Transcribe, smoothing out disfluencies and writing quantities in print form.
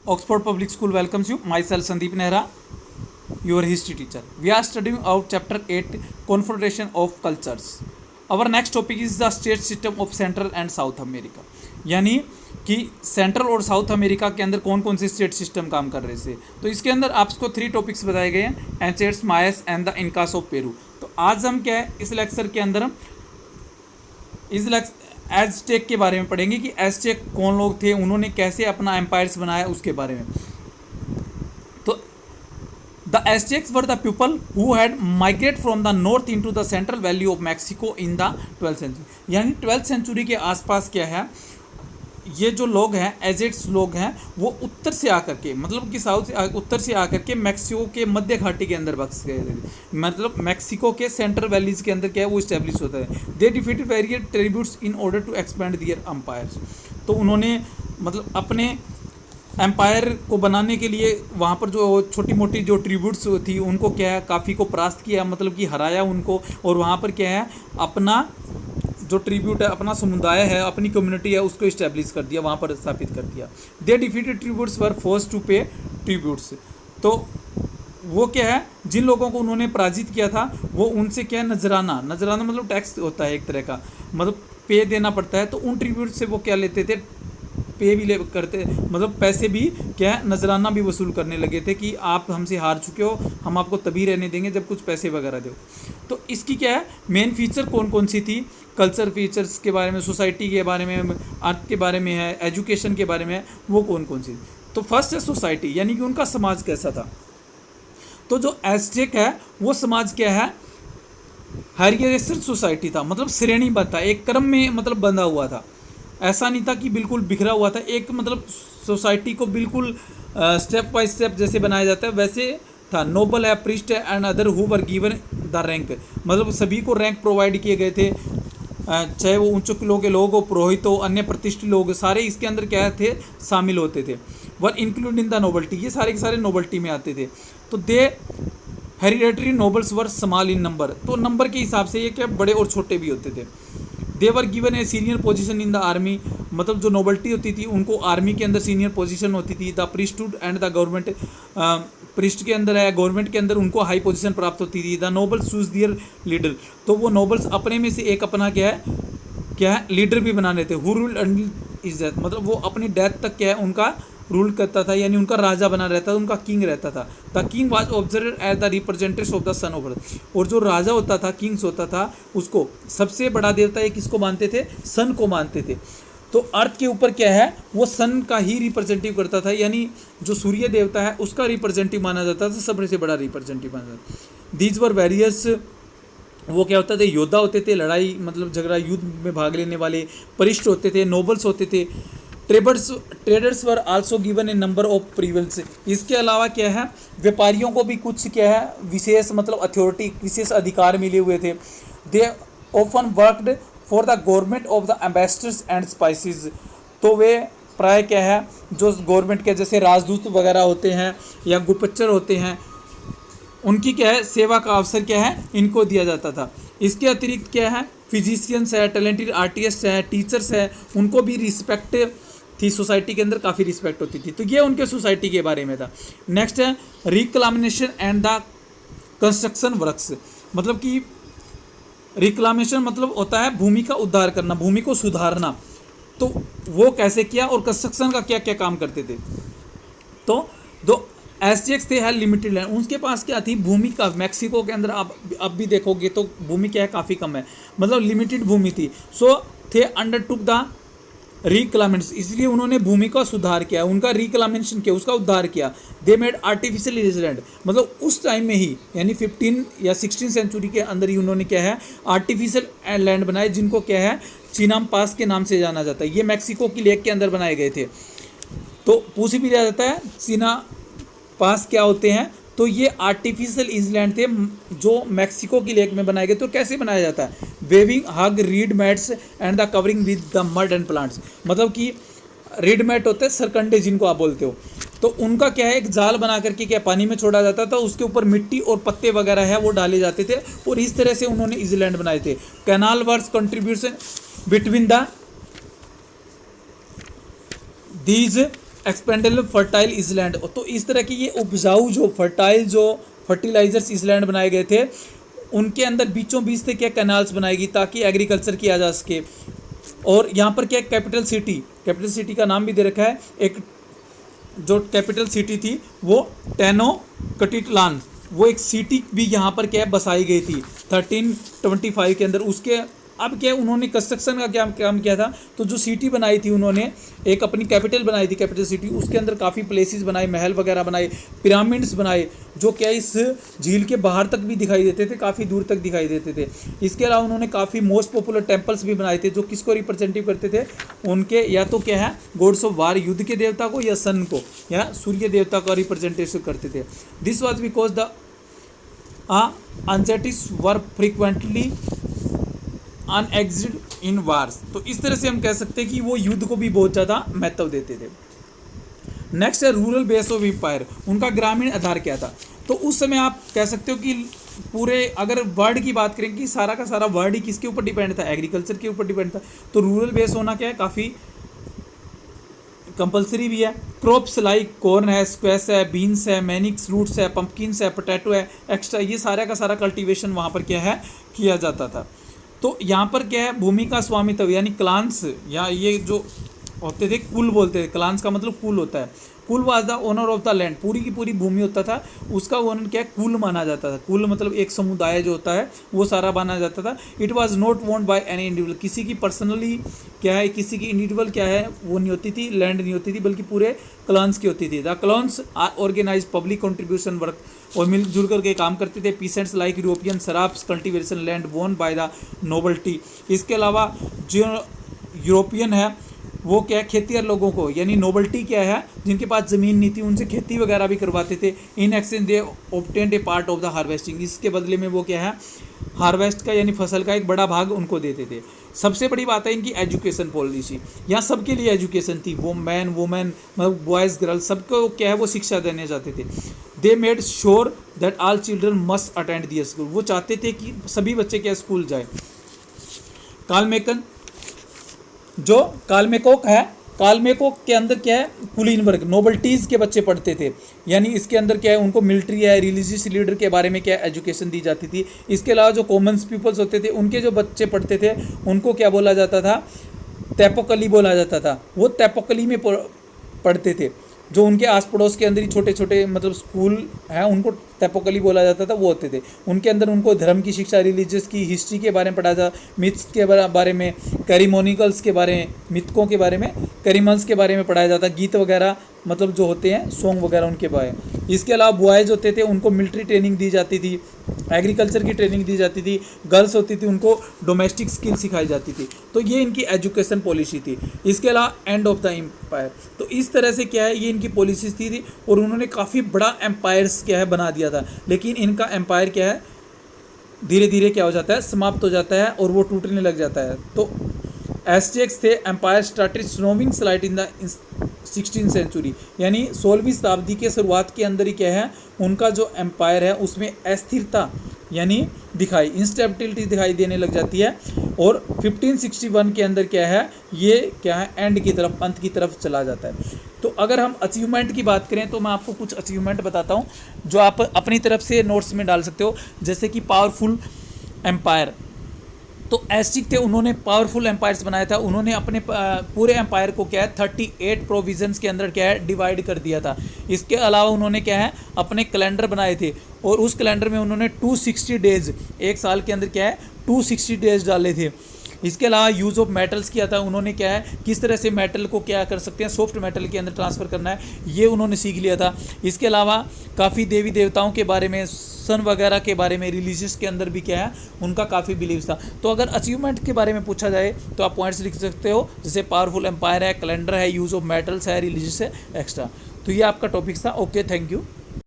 Oxford Public School welcomes you. Myself Sandeep Nehra, your history teacher. We are studying out chapter 8, Confederation of Cultures. Our next topic is the state system of Central and South America. यानी कि central और south America के अंदर कौन कौन से state system काम कर रहे थे। तो इसके अंदर आपको 3 टॉपिक्स बताए गए हैं, Aztecs, Mayas and the Incas of Peru. तो आज हम क्या है इस लेक्चर के अंदर हम एज़टेक के बारे में पढ़ेंगे कि एज़टेक कौन लोग थे, उन्होंने कैसे अपना एम्पायर्स बनाया उसके बारे में। तो the Aztecs were the people who had migrate from the north into the central valley of Mexico in the 12th century. यानी 12th सेंचुरी के आसपास क्या है, ये जो लोग हैं एजेट्स लोग हैं वो उत्तर से आकर के, मतलब कि साउथ से उत्तर से आकर के मैक्सिको के मध्य घाटी के अंदर बस गए थे। मतलब मैक्सिको के सेंट्रल वैलीज के अंदर क्या है वो इस्टेब्लिश होता है। They defeated various tributes in order to expand their empires. तो उन्होंने मतलब अपने एम्पायर को बनाने के लिए वहाँ पर जो छोटी मोटी जो ट्रिब्यूट्स थी उनको क्या है काफ़ी को परास्त किया, मतलब कि हराया उनको, और वहाँ पर क्या है अपना जो ट्रिब्यूट है, अपना समुदाय है, अपनी कम्युनिटी है, उसको इस्टेब्लिश कर दिया, वहाँ पर स्थापित कर दिया। They defeated tributes were forced to pay tributes. तो वो क्या है, जिन लोगों को उन्होंने पराजित किया था वो उनसे क्या है नजराना मतलब टैक्स होता है एक तरह का, मतलब पे देना पड़ता है। तो उन ट्रिब्यूट से वो क्या लेते थे, पे भी ले करते, मतलब पैसे भी क्या है नजराना भी वसूल करने लगे थे कि आप हमसे हार चुके हो, हम आपको तभी रहने देंगे जब कुछ पैसे वगैरह दो। तो इसकी क्या है मेन फीचर कौन कौन सी थी, कल्चर फीचर्स के बारे में, सोसाइटी के बारे में, आर्ट के बारे में है, एजुकेशन के बारे में है, वो कौन कौन सी। तो फर्स्ट है सोसाइटी, यानी कि उनका समाज कैसा था। तो जो एज़टेक है वो समाज क्या है हायरार्किकल सोसाइटी था, मतलब श्रेणीबद्ध था, एक क्रम में मतलब बंधा हुआ था। ऐसा नहीं था कि बिल्कुल बिखरा हुआ था, एक मतलब सोसाइटी को बिल्कुल स्टेप बाय स्टेप जैसे बनाया जाता है वैसे था। नोबल है, प्रीस्ट है and other who were given the rank, मतलब सभी को रैंक प्रोवाइड किए गए थे, चाहे वो उच्च कुलों के लोग हो, पुरोहित हो, अन्य प्रतिष्ठित लोग, सारे इसके अंदर क्या थे शामिल होते थे। वर इंक्लूड इन द नोबल्टी, ये सारे के सारे नोबल्टी में आते थे। तो they hereditary nobles were small in number, तो नंबर के हिसाब से ये क्या बड़े और छोटे भी होते थे। They were given a senior position in the army, मतलब जो नोबल्टी होती थी उनको आर्मी के अंदर सीनियर पोजीशन होती थी। The priesthood and the government, priest के अंदर है, गवर्नमेंट के अंदर उनको हाई पोजीशन प्राप्त होती थी। The nobles choose their leader, तो वो नोबल्स अपने में से एक अपना क्या है लीडर भी बना लेते। Who ruled until his death, मतलब वो अपनी डेथ तक क्या है उनका रूल करता था, यानी उनका राजा बना रहता था, उनका किंग रहता था। The king was observe as the representative of the son of earth, और जो राजा होता था, किंग्स होता था, उसको सबसे बड़ा देवता ये किसको मानते थे, सन को मानते थे। तो अर्थ के ऊपर क्या है वो सन का ही रिप्रेजेंटेटिव करता था, यानी जो सूर्य देवता है उसका रिप्रेजेंटेटिव माना जाता था, सबसे बड़ा रिप्रेजेंटेटिव माना जाता था। दीज वर वेरियस, वो क्या होता थे योद्धा होते थे, लड़ाई मतलब झगड़ा युद्ध में भाग लेने वाले, परिष्ठ होते थे, नोबल्स होते थे। Traders were also given A number of privilege, इसके अलावा क्या है व्यापारियों को भी कुछ क्या है विशेष मतलब अथॉरिटी, विशेष अधिकार मिले हुए थे। They often worked for the government of the ambassadors and spices, तो वे प्राय क्या है जो गवर्नमेंट के जैसे राजदूत वगैरह होते हैं या गुप्तचर होते हैं, उनकी क्या है सेवा का अवसर क्या है इनको दिया जाता था। इसके अतिरिक्त क्या है फिजिशियंस है, टैलेंटेड आर्टिस्ट है, टीचर्स है, उनको भी रिस्पेक्ट थी, सोसाइटी के अंदर काफ़ी रिस्पेक्ट होती थी। तो ये उनके सोसाइटी के बारे में था। नेक्स्ट है रिक्लामिनेशन एंड द कंस्ट्रक्शन वर्क्स, मतलब कि रिक्लामेशन मतलब होता है भूमि का उद्धार करना, भूमि को सुधारना। तो वो कैसे किया और कंस्ट्रक्शन का क्या क्या काम करते थे। तो दो एज़टेक्स थे है लिमिटेड लैंड, उनके पास क्या थी भूमि का, मैक्सिको के अंदर आप अब भी देखोगे तो भूमि क्या है काफ़ी कम है, मतलब लिमिटेड भूमि थी। सो थे अंडरटुक द रिक्लामेंट्स, इसलिए उन्होंने भूमि का सुधार किया, उनका रिक्लामेशन किया, उसका उद्धार किया। दे मेड आर्टिफिशियल लैंड, मतलब उस टाइम में ही यानी 15 या 16 सेंचुरी के अंदर ही उन्होंने क्या है आर्टिफिशियल लैंड बनाए, जिनको क्या है चिनाम्पास के नाम से जाना जाता है। ये मैक्सिको की लेक के अंदर बनाए गए थे। तो पूछ भी लिया जाता है चिना पास क्या होते हैं, तो ये आर्टिफिशियल इजलैंड थे जो मैक्सिको की लेक में बनाए गए। तो कैसे बनाया जाता है weaving hug reed mats and the covering with the mud and plants, मतलब कि रीड मैट होते हैं सरकंडे जिनको आप बोलते हो, तो उनका क्या है एक जाल बना करके क्या पानी में छोड़ा जाता था, उसके ऊपर मिट्टी और पत्ते वगैरह है वो डाले जाते थे, और इस तरह से उन्होंने इजलैंड बनाए थे। Canal works contribution between the these expendable fertile island, तो इस तरह की ये उपजाऊ जो फर्टाइल जो फर्टिलाइजर्स इसलैंड बनाए गए थे, उनके अंदर बीचों बीच से क्या कैनाल्स बनाएगी ताकि एग्रीकल्चर किया जा सके। और यहाँ पर क्या कैपिटल सिटी का नाम भी दे रखा है, एक जो कैपिटल सिटी थी वो टेनोकटिटलान, वो एक सिटी भी यहाँ पर क्या बसाई गई थी 1325 के अंदर। उसके अब क्या उन्होंने कंस्ट्रक्शन का क्या काम किया था, तो जो सिटी बनाई थी उन्होंने एक अपनी कैपिटल बनाई थी, कैपिटल सिटी, उसके अंदर काफ़ी प्लेसेस बनाए, महल वगैरह बनाए, पिरामिड्स बनाए, जो क्या इस झील के बाहर तक भी दिखाई देते थे, काफ़ी दूर तक दिखाई देते थे। इसके अलावा उन्होंने काफ़ी मोस्ट पॉपुलर टेम्पल्स भी बनाए थे, जो किसको रिप्रेजेंटिव करते थे, उनके या तो क्या है गॉड्स ऑफ वार, युद्ध के देवता को, या सन को, या सूर्य देवता का रिप्रेजेंटेशन करते थे। This was because the Aztecs were frequently engaged in wars. तो इस तरह से हम कह सकते हैं कि वो युद्ध को भी बहुत ज़्यादा महत्व देते थे। नेक्स्ट है रूरल बेस ऑफ एम्पायर, उनका ग्रामीण आधार क्या था। तो उस समय आप कह सकते हो कि पूरे अगर वर्ल्ड की बात करें कि सारा का सारा वर्ल्ड ही किसके ऊपर डिपेंड था, एग्रीकल्चर के ऊपर डिपेंड था। तो रूरल बेस होना क्या है, काफ़ी कंपलसरी भी है। क्रॉप्स लाइक कॉर्न है, स्क्वैश है, बीन्स है, मैनिक्स रूट्स है, पंपकिन्स है, पोटैटो है, एक्स्ट्रा, ये सारा का सारा कल्टीवेशन वहाँ पर क्या है किया जाता था। तो यहाँ पर क्या है भूमि का स्वामित्व, यानी क्लांस, या ये जो होते थे कुल बोलते थे, क्लांस का मतलब कुल होता है। कुल was the owner of the land, पूरी की पूरी भूमि होता था उसका ओनर क्या है, कुल माना जाता था। कुल मतलब एक समुदाय जो होता है वो सारा माना जाता था। It was not owned by any individual, किसी की पर्सनली क्या है, किसी की इंडिविजुअल क्या है वो नहीं होती थी, लैंड नहीं होती थी, बल्कि पूरे क्लान्स की होती थी। The clans are organize public contribution work, और मिलजुल करके काम करते थे। Peasants like European serfs cultivation land owned by the nobility. इसके अलावा जो यूरोपियन है वो क्या है खेतीहर लोगों को, यानी नोबल्टी क्या है जिनके पास ज़मीन नहीं थी उनसे खेती वगैरह भी करवाते थे। In exchange they obtained A part of the harvesting, इसके बदले में वो क्या है हार्वेस्ट का यानी फसल का एक बड़ा भाग उनको देते थे। सबसे बड़ी बात है इनकी एजुकेशन पॉलिसी, यहाँ सबके लिए एजुकेशन थी, वो मैन वुमेन मतलब बॉयज़ गर्ल्स सबको क्या है वो शिक्षा देने चाहते थे। They made sure that all children must attend their school, वो चाहते थे कि सभी बच्चे क्या स्कूल जाए। कालमेकन जो कालमेकोक है, कालमेकोक के अंदर क्या है कुलीन वर्ग नोबल्टीज़ के बच्चे पढ़ते थे, यानी इसके अंदर क्या है उनको मिलिट्री है रिलीजियस लीडर के बारे में क्या एजुकेशन दी जाती थी। इसके अलावा जो कॉमन्स पीपल्स होते थे उनके जो बच्चे पढ़ते थे उनको क्या बोला जाता था, तैपोकली बोला जाता था। वो तैपोकली में पढ़ते थे। जो उनके आस पड़ोस के अंदर ही छोटे छोटे मतलब स्कूल हैं उनको तैपोकली बोला जाता था, वो होते थे। उनके अंदर उनको धर्म की शिक्षा, रिलीजियस की, हिस्ट्री के बारे में पढ़ा जाता, मिथ्स के बारे में, कैरिमोनिकल्स के बारे में, मिथकों के बारे में, कैरिमल्स के बारे में पढ़ाया जाता, गीत वगैरह मतलब जो होते हैं सॉन्ग वगैरह उनके बारे में। इसके अलावा बॉयज़ होते थे उनको मिलिट्री ट्रेनिंग दी जाती थी, एग्रीकल्चर की ट्रेनिंग दी जाती थी। गर्ल्स होती थी उनको डोमेस्टिक स्किल सिखाई जाती थी। तो ये इनकी एजुकेशन पॉलिसी थी। इसके अलावा एंड ऑफ द एम्पायर, तो इस तरह से क्या है ये इनकी पॉलिसीज थी और उन्होंने काफ़ी बड़ा एम्पायर्स क्या है बना दिया था। लेकिन इनका एम्पायर क्या है धीरे धीरे क्या हो जाता है समाप्त हो जाता है और वो टूटने लग जाता है। तो एस्टेक्स थे, empire started showing slide in the 16th century, यानी 16वीं शताब्दी के शुरुआत के अंदर ही क्या है उनका जो एम्पायर है उसमें अस्थिरता यानी दिखाई, इंस्टेबिलिटी दिखाई देने लग जाती है। और 1561 के अंदर क्या है ये क्या है एंड की तरफ, अंत की तरफ चला जाता है। तो अगर हम अचीवमेंट की बात करें तो मैं आपको कुछ अचीवमेंट बताता हूँ जो आप अपनी तरफ से नोट्स में डाल सकते हो। जैसे कि पावरफुल एम्पायर, तो एस्टिक थे, उन्होंने पावरफुल एम्पायर्स बनाया था। उन्होंने अपने पूरे एम्पायर को क्या है 38 प्रोविजंस के अंदर क्या है डिवाइड कर दिया था। इसके अलावा उन्होंने क्या है अपने कैलेंडर बनाए थे और उस कैलेंडर में उन्होंने 260 डेज, एक साल के अंदर क्या है 260 डेज डाले थे। इसके अलावा यूज़ ऑफ मेटल्स किया था उन्होंने, क्या है किस तरह से मेटल को क्या कर सकते हैं सॉफ्ट मेटल के अंदर ट्रांसफ़र करना है, ये उन्होंने सीख लिया था। इसके अलावा काफ़ी देवी देवताओं के बारे में, सन वगैरह के बारे में, रिलीजियस के अंदर भी क्या है उनका काफ़ी बिलीव था। तो अगर अचीवमेंट के बारे में पूछा जाए तो आप पॉइंट्स लिख सकते हो, जैसे पावरफुल एम्पायर है, कैलेंडर है, यूज़ ऑफ मेटल्स है, रिलीजियस है, एक्स्ट्रा। तो ये आपका टॉपिक था। Okay, thank you.